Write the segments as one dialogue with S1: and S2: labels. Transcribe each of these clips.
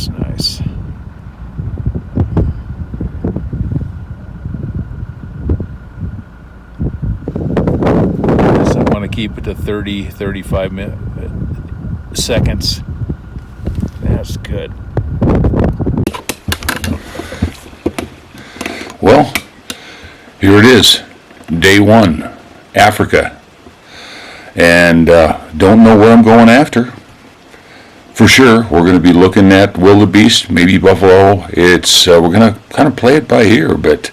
S1: That's nice. I want to keep it to 30-35 seconds. That's good.
S2: Well, here it is, day one, Africa, and don't know where I'm going after. For sure, we're going to be looking at wildebeest, maybe buffalo. It's we're going to kind of play it by ear, but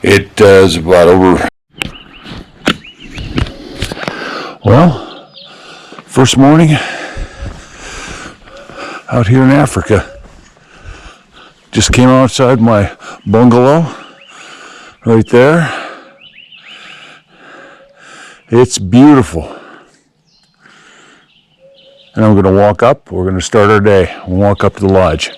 S2: it is about over. Well, first morning out here in Africa. Just came outside my bungalow right there. It's beautiful. And I'm going to walk up. We're going to start our day. We'll walk up to the lodge.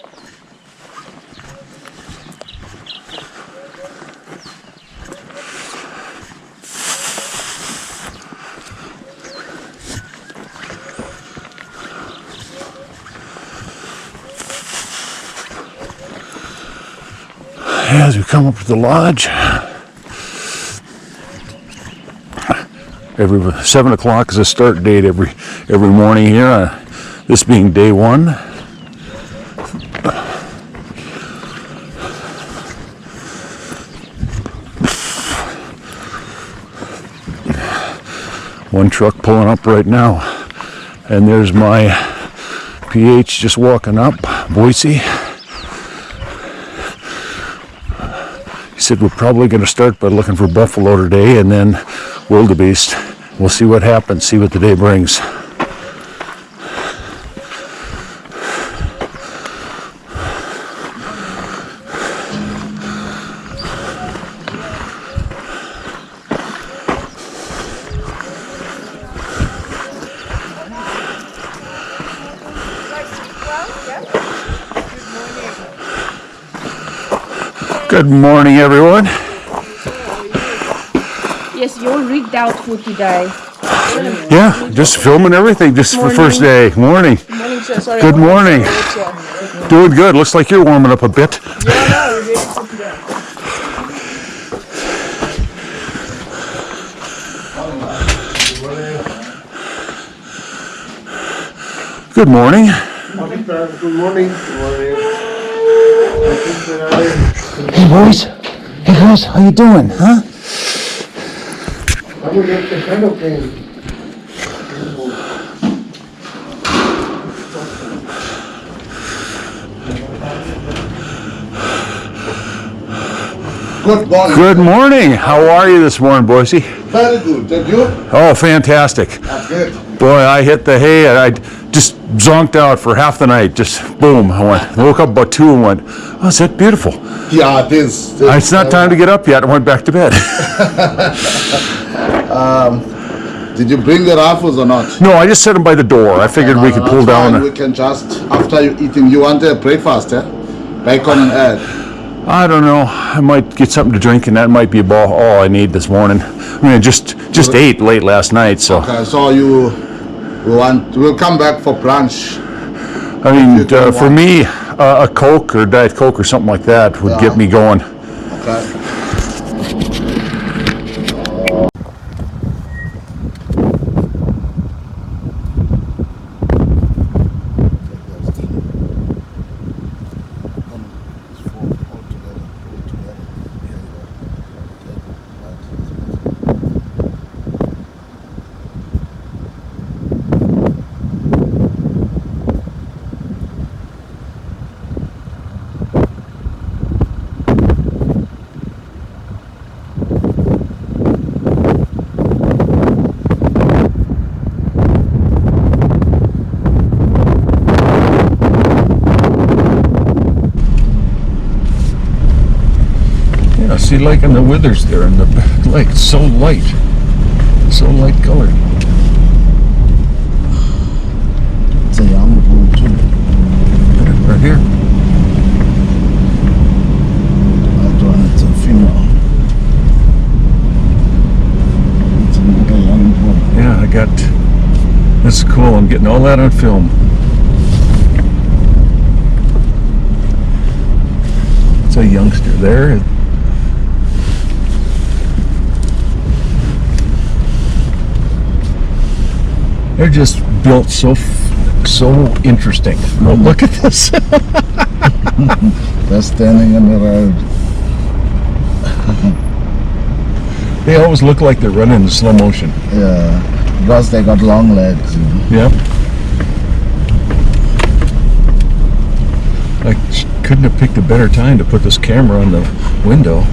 S2: As we come up to the lodge, every 7 o'clock is a start date every morning here. This being day one. One truck pulling up right now, and there's my PH just walking up, Boise. He said we're probably going to start by looking for buffalo today and then wildebeest. We'll see what happens, see what the day brings. Good morning, everyone.
S3: Yes, you're rigged out for today.
S2: Yeah, just filming everything just for first day. Morning.
S4: Morning, sir. Sorry,
S2: Good morning. Doing good. Looks like you're warming up a bit.
S4: Yeah, no, we're ready for today.
S2: Good morning.
S4: Morning, sir. Good morning. Good morning.
S2: Hey, boys. Hey, guys. How you doing? Huh?
S4: I'm going to get the kind of thing. Good morning.
S2: Good morning. How are you this morning, Boise?
S4: Very good. And you?
S2: Oh, fantastic.
S4: That's good.
S2: Boy, I hit the hay and I just zonked out for half the night. Just boom. I woke up about 2 and went, oh, is that beautiful?
S4: Yeah, it is.
S2: It's not time to get up yet. I went back to bed.
S4: Did you bring the rifles or not?
S2: No, I just set them by the door. I figured we could pull down.
S4: We can just, after you eating, you want a breakfast, eh? Bacon and egg.
S2: I don't know. I might get something to drink, and that might be about all I need this morning. I mean, I just ate late last night, so.
S4: Okay, so we'll come back for brunch.
S2: I mean, for me, a Coke or Diet Coke or something like that would get me going.
S4: Okay.
S2: See, like in the withers there in the lake, it's so light colored.
S4: It's a young bull too.
S2: Right here.
S4: That one, it's a female. It's another young bull.
S2: Yeah, that's cool. I'm getting all that on film.
S1: a youngster there. They're just built so interesting. Oh, look at this.
S4: They're standing in the road.
S1: They always look like they're running in slow motion.
S4: Yeah, because they got long legs. You know?
S1: Yep. I couldn't have picked a better time to put this camera on the window.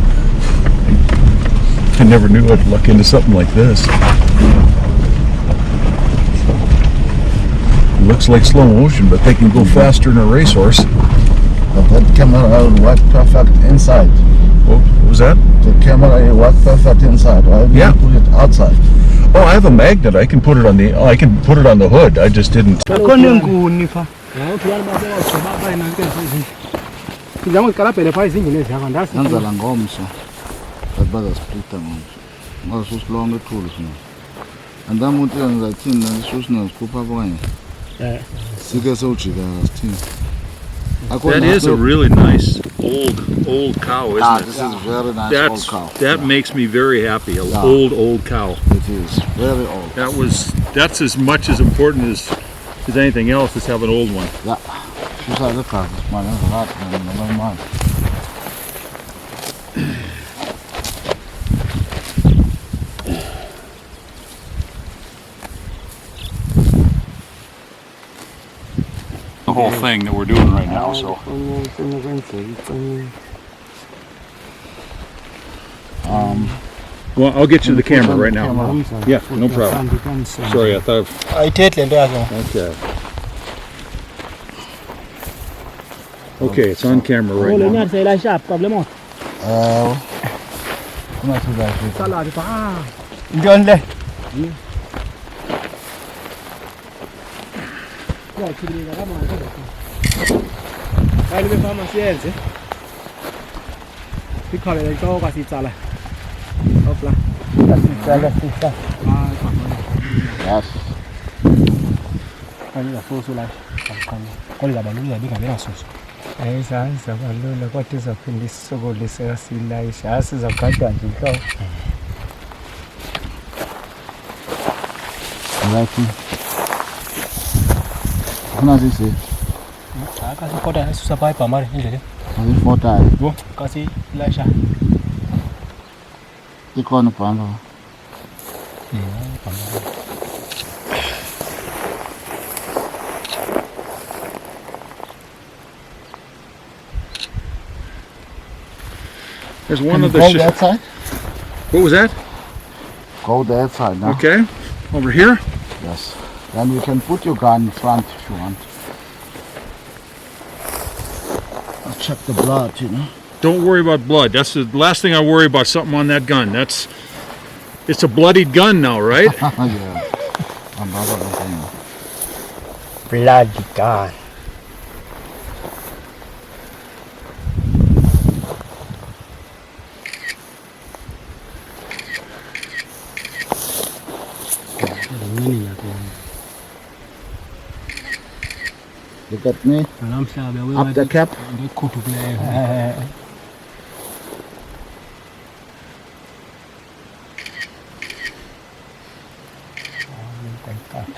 S1: I never knew I'd luck into something like this. It looks like slow motion, but they can go faster than a racehorse.
S4: But that camera will work perfect inside.
S1: What was that?
S4: The camera will work perfect inside. Why did
S1: Yeah.
S4: you put it outside?
S1: Oh, I have a magnet. I can put it on the. I can put it on the hood. I just didn't.
S4: Ngenzela ngomso. That bazasplita ngomso. Ngasusilonke ithulu sina. Andama ukuthi ngizathini nasusi sikhupha abanye. Sike sewujika sithini.
S1: That is a really nice old cow, isn't it?
S4: This is very nice old cow.
S1: That makes me very happy. An
S4: Yeah.
S1: old cow.
S4: It is very old.
S1: That's as much as important as anything else is have an old one.
S4: Yeah. Susah dekat, mana berat dan normal.
S1: The whole thing that we're doing right now. So well, I'll get you the camera right now. Yeah, no problem. Sorry, I thought. Okay. Okay, it's on camera right now.
S4: Kuna sudah itu. Yes. Lagi. Kuna sisi. Kasih foto. Ikon pano.
S1: There's one of
S4: Go
S1: the.
S4: that side.
S1: What was that?
S4: Go that side now.
S1: Okay, over here.
S4: Yes. Then you can put your gun in front if you want. I'll check the blood, you know.
S1: Don't worry about blood. That's the last thing I worry about. Something on that gun. It's a bloodied gun now, right?
S4: Yeah. Another thing.
S5: Bloody God.
S4: Look at me. Up the cap.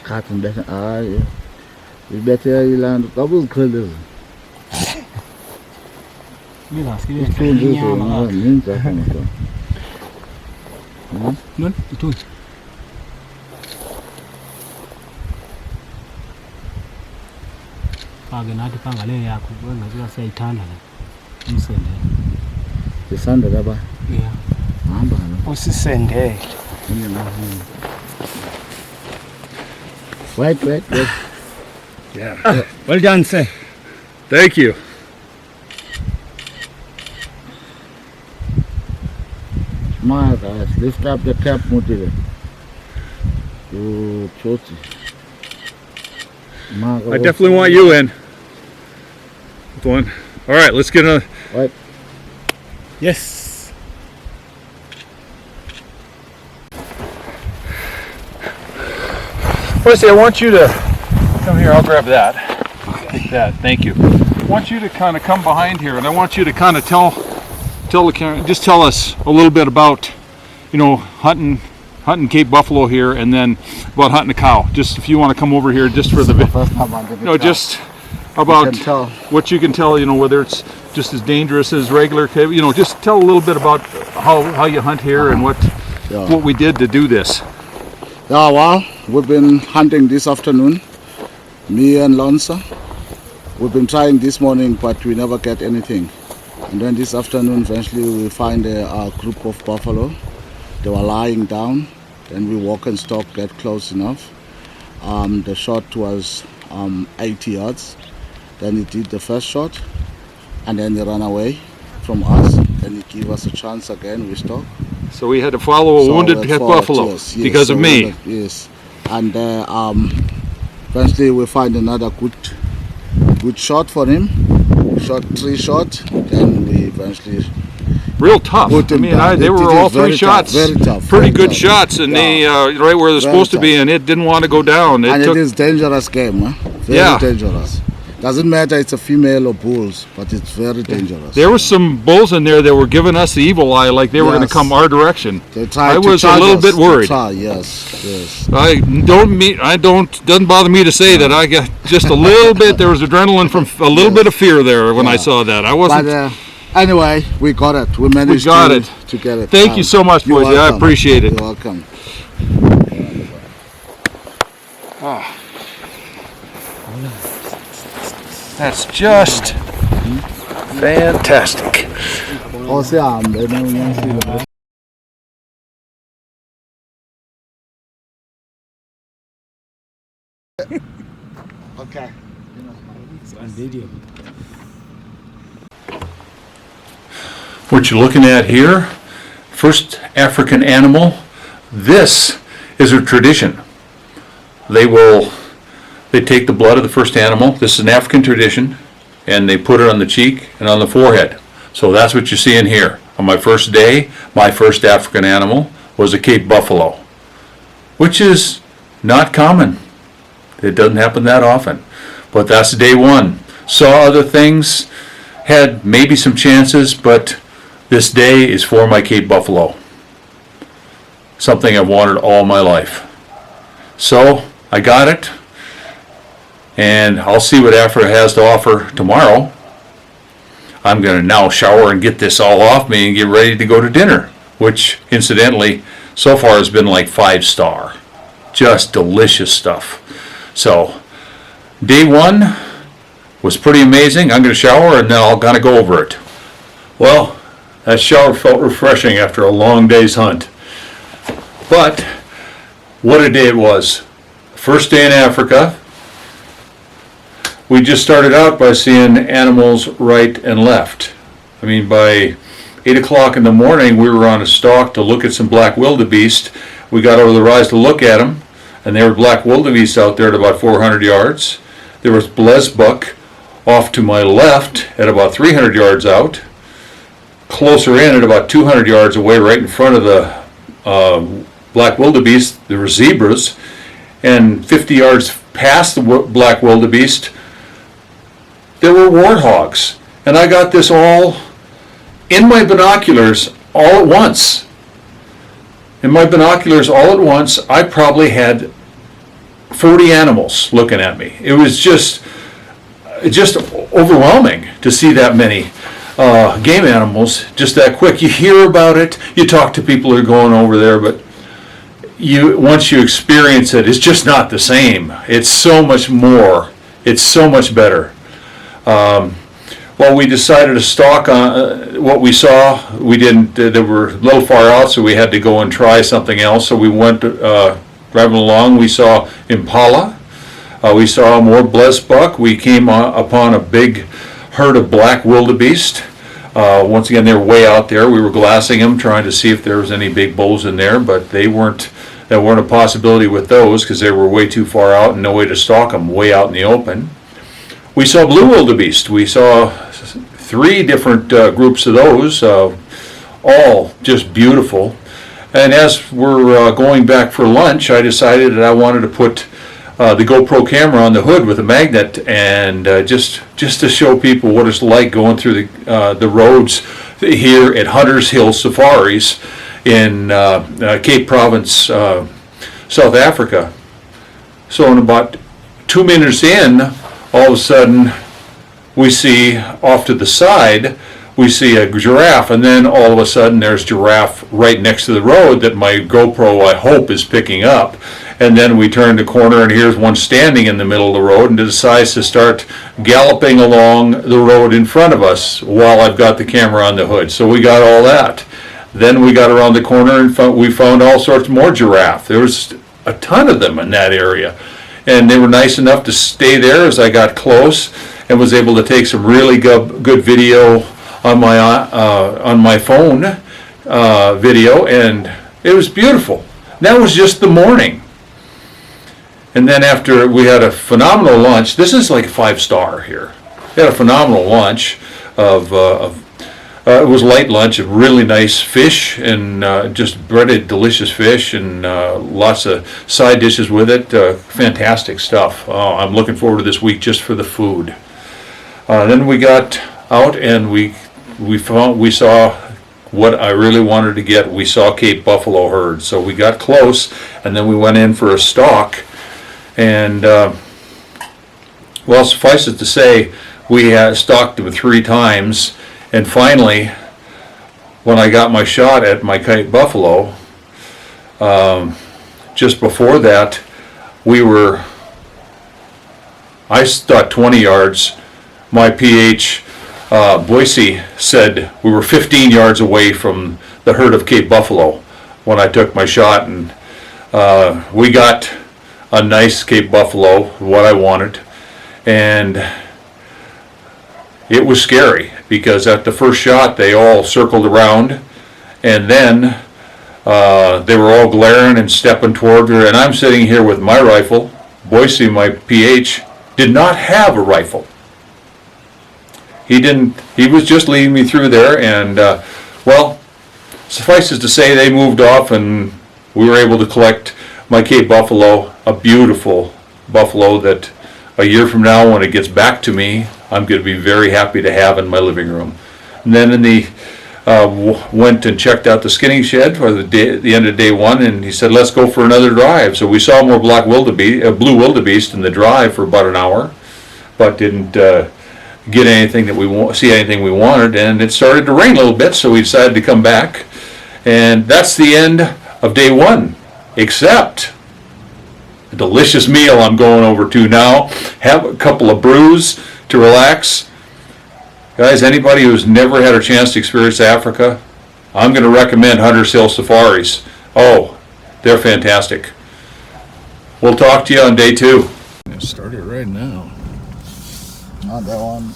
S4: Cut and better. Yeah. You better you land double colors. Isanda laba.
S5: Yeah.
S4: Hamba no.
S5: Usisende.
S4: Wait.
S1: Yeah.
S5: Well done, sir.
S1: Thank you.
S4: My guys, lift up the cap, Mutile. You choose.
S1: I definitely want you in. With one. All right, let's get a.
S4: Wait.
S5: Yes.
S1: First, I want you to come here. I'll grab that. Like that. Thank you. I want you to kind of come behind here, and I want you to kind of tell the camera, just tell us a little bit about, hunting Cape Buffalo here, and then about hunting a cow. Just if you want to come over here, just for the
S4: First time I did it.
S1: just about
S4: You can tell.
S1: what you can tell, whether it's just as dangerous as regular, just tell a little bit about how you hunt here and what we did to do this.
S4: Yeah, well, we've been hunting this afternoon, me and Lonsa. We've been trying this morning, but we never get anything. And then this afternoon, eventually we find a group of buffalo. They were lying down. Then we walk and stalk, get close enough. The shot was 80 yards. Then he did the first shot, and then he ran away from us. Then he gave us a chance again, we stalk.
S1: So we had to follow a wounded buffalo because of me.
S4: Yes, and eventually we find another good shot for him. We shot 3 shots, then we eventually
S1: real tough.
S4: put him down.
S1: They were all 3 shots.
S4: Very tough.
S1: Pretty
S4: very
S1: good
S4: tough.
S1: shots, and they right where they're
S4: Very
S1: supposed to be,
S4: tough.
S1: and it didn't want to go down.
S4: And it is dangerous game, huh? Very dangerous. Doesn't matter it's a female or bulls, but it's very dangerous.
S1: There was some bulls in there that were giving us the evil eye, like they were going to
S4: Yes.
S1: come our direction.
S4: They tried
S1: I
S4: to
S1: was a
S4: charge
S1: little
S4: us,
S1: bit
S4: to
S1: worried.
S4: try, yes.
S1: Doesn't bother me to say that I got just a little bit. There was adrenaline from a little bit of fear there when I saw that. I wasn't.
S4: But anyway, we got it. We managed
S1: got
S4: to,
S1: it.
S4: to get it.
S1: Thank you so much,
S4: You're
S1: boys. I
S4: welcome.
S1: appreciate it.
S4: You're welcome.
S1: That's just fantastic.
S4: Oh, sihambe nonyanisile. Okay.
S2: What you're looking at here, first African animal, this is a tradition. They take the blood of the first animal, this is an African tradition, and they put it on the cheek and on the forehead. So that's what you're seeing here. On my first day, my first African animal was a Cape Buffalo, which is not common. It doesn't happen that often. But that's day one. Saw other things, had maybe some chances, but this day is for my Cape Buffalo. Something I've wanted all my life. So I got it, and I'll see what Africa has to offer tomorrow. I'm going to now shower and get this all off me and get ready to go to dinner, which incidentally so far has been like 5-star. Just delicious stuff. So day one was pretty amazing. I'm going to shower and then I'll kind of go over it. Well, that shower felt refreshing after a long day's hunt. But what a day it was. First day in Africa. We just started out by seeing animals right and left. I mean, by 8 o'clock in the morning, we were on a stalk to look at some black wildebeest. We got over the rise to look at them, and there were black wildebeest out there at about 400 yards. There was blesbuck off to my left at about 300 yards out. Closer in at about 200 yards away, right in front of the black wildebeest, there were zebras. And 50 yards past the black wildebeest, there were warthogs. And I got this all in my binoculars all at once. In my binoculars all at once, I probably had 40 animals looking at me. It was just overwhelming to see that many game animals just that quick. You hear about it, you talk to people who are going over there, but once you experience it, it's just not the same. It's so much more. It's so much better. Well, we decided to stalk on what we saw. We didn't. They were a little far out, so we had to go and try something else. So we went driving along. We saw impala. We saw more blesbuck. We came upon a big herd of black wildebeest. Once again, they were way out there. We were glassing them, trying to see if there was any big bulls in there, but they weren't. That weren't a possibility with those because they were way too far out and no way to stalk them way out in the open. We saw blue wildebeest. We saw 3 different groups of those, all just beautiful. And as we're going back for lunch, I decided that I wanted to put the GoPro camera on the hood with a magnet, and just to show people what it's like going through the roads here at HuntersHill Safaris in Cape Province, South Africa. So in about 2 minutes in, all of a sudden we see off to the side, we see a giraffe, and then all of a sudden there's giraffe right next to the road that my GoPro, I hope, is picking up. And then we turn the corner and here's one standing in the middle of the road and decides to start galloping along the road in front of us while I've got the camera on the hood. So we got all that. Then we got around the corner and we found all sorts more giraffe. There was a ton of them in that area. And they were nice enough to stay there as I got close and was able to take some really good video on my phone video, and it was beautiful. That was just the morning. And then after we had a phenomenal lunch, this is like a 5-star here. We had a phenomenal lunch of it was light lunch of really nice fish and just breaded delicious fish and lots of side dishes with it. Fantastic stuff. I'm looking forward to this week just for the food. Then we got out and we saw what I really wanted to get. We saw Cape Buffalo herd, so we got close, and then we went in for a stalk. And well, suffice it to say, we had stalked them 3 times, and finally, when I got my shot at my Cape Buffalo, just before that, I thought 20 yards. My PH Boise said we were 15 yards away from the herd of Cape Buffalo when I took my shot, and we got a nice Cape Buffalo, what I wanted, and it was scary because at the first shot they all circled around, and then they were all glaring and stepping toward her, and I'm sitting here with my rifle. Boise, my PH, did not have a rifle. He was just leading me through there, and well, suffice it to say they moved off and we were able to collect my Cape Buffalo, a beautiful buffalo that a year from now when it gets back to me, I'm going to be very happy to have in my living room. And then went and checked out the skinning shed for the end of day 1, and he said, let's go for another drive. So we saw more blue wildebeest in the drive for about an hour, but didn't get anything that see anything we wanted, and it started to rain a little bit, so we decided to come back. And that's the end of day 1, except a delicious meal I'm going over to now. Have a couple of brews to relax. Guys, anybody who's never had a chance to experience Africa, I'm going to recommend HuntersHill Safaris. Oh, they're fantastic. We'll talk to you on day 2.
S4: Start it right now. Not that one.